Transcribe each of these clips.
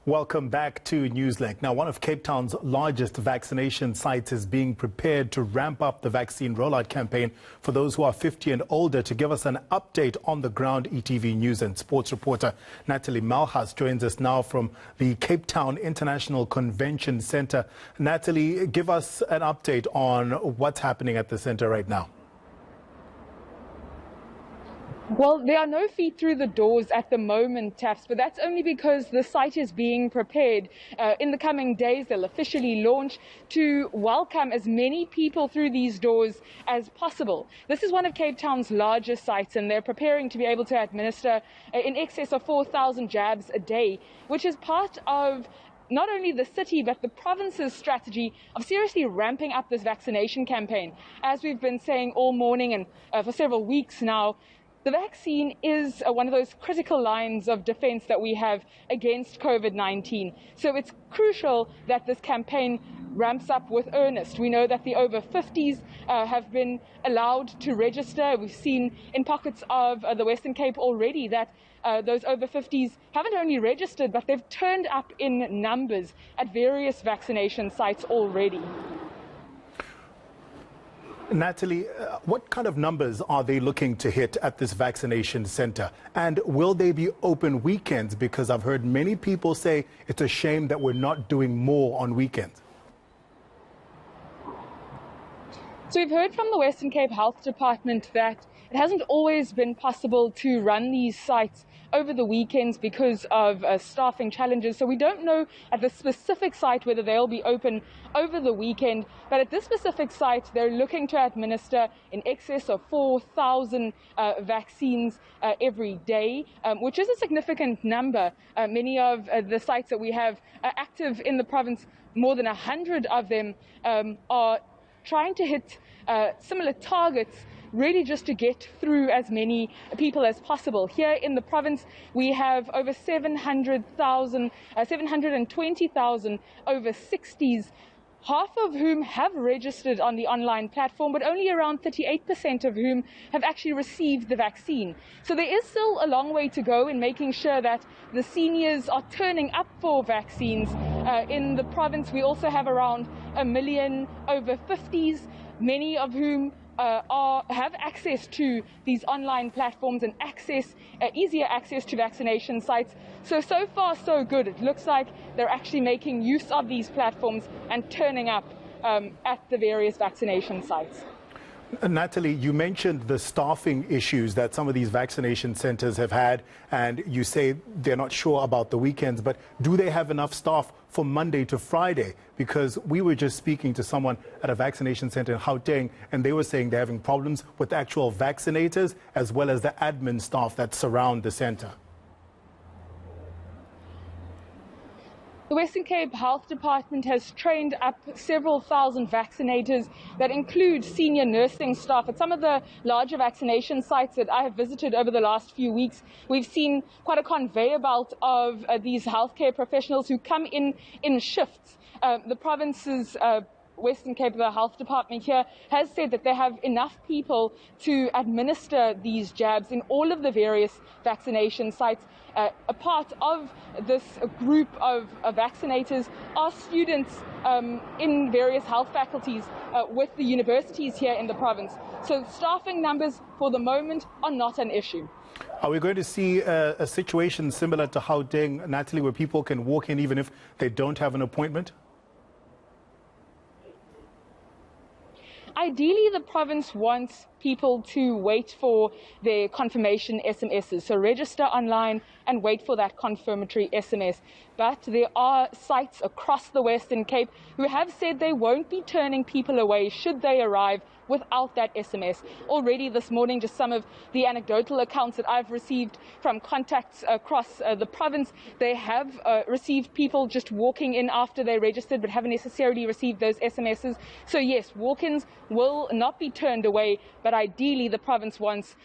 Welcome back to Newslink. Now, one of Cape Town's largest vaccination sites is being prepared to ramp up the vaccine rollout campaign for those who are 50 and older. To give us an update on the ground, ETV News and sports reporter Natalie Malhas joins us now from the Cape Town International Convention Centre. Natalie, give us an update on what's happening at the centre right now. Well, there are no feet through the doors at the moment, Taps, but that's only because the site is being prepared. In the coming days, they'll officially launch to welcome as many people through these doors as possible. This is one of Cape Town's largest sites, and they're preparing to be able to administer in excess of 4,000 jabs a day, which is part of not only the city, but the province's strategy of seriously ramping up this vaccination campaign. As we've been saying all morning and for several weeks now, the vaccine is one of those critical lines of defense that we have against COVID-19. So it's crucial that this campaign ramps up with earnest. We know that the over 50s have been allowed to register. We've seen in pockets of the Western Cape already that those over 50s haven't only registered, but they've turned up in numbers at various vaccination sites already. Natalie, what kind of numbers are they looking to hit at this vaccination centre? And will they be open weekends? Because I've heard many people say it's a shame that we're not doing more on weekends. So we've heard from the Western Cape Health Department that it hasn't always been possible to run these sites over the weekends because of staffing challenges. So we don't know at the specific site whether they'll be open over the weekend. But at this specific site, they're looking to administer in excess of 4,000 vaccines every day, which is a significant number. Many of the sites that we have active in the province, more than 100 of them are trying to hit similar targets, really just to get through as many people as possible. Here in the province, we have over 720,000 over 60s, half of whom have registered on the online platform, but only around 38% of whom have actually received the vaccine. So there is still a long way to go in making sure that the seniors are turning up for vaccines. In the province, we also have around 1 million over 50s, many of whom have access to these online platforms and easier access to vaccination sites. So far, so good. It looks like they're actually making use of these platforms and turning up at the various vaccination sites. Natalie, you mentioned the staffing issues that some of these vaccination centres have had, and you say they're not sure about the weekends, but do they have enough staff for Monday to Friday? Because we were just speaking to someone at a vaccination centre in Gauteng, and they were saying they're having problems with the actual vaccinators as well as the admin staff that surround the centre. The Western Cape Health Department has trained up several thousand vaccinators that include senior nursing staff. At some of the larger vaccination sites that I have visited over the last few weeks, we've seen quite a conveyor belt of these healthcare professionals who come in shifts. The province's Western Cape Health Department here has said that they have enough people to administer these jabs in all of the various vaccination sites. A part of this group of vaccinators are students in various health faculties with the universities here in the province. So staffing numbers for the moment are not an issue. Are we going to see a situation similar to Gauteng, Natalie, where people can walk in even if they don't have an appointment? Ideally, the province wants people to wait for their confirmation SMSs, so register online and wait for that confirmatory SMS. But there are sites across the Western Cape who have said they won't be turning people away should they arrive without that SMS. Already this morning, just some of the anecdotal accounts that I've received from contacts across the province, they have received people just walking in after they registered but haven't necessarily received those SMSs. So yes, walk-ins will not be turned away, but ideally the province wants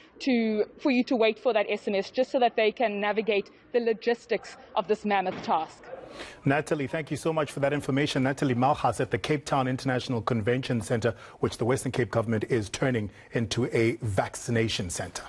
for you to wait for that SMS just so that they can navigate the logistics of this mammoth task. Natalie, thank you so much for that information. Natalie Malhas at the Cape Town International Convention Centre, which the Western Cape government is turning into a vaccination centre.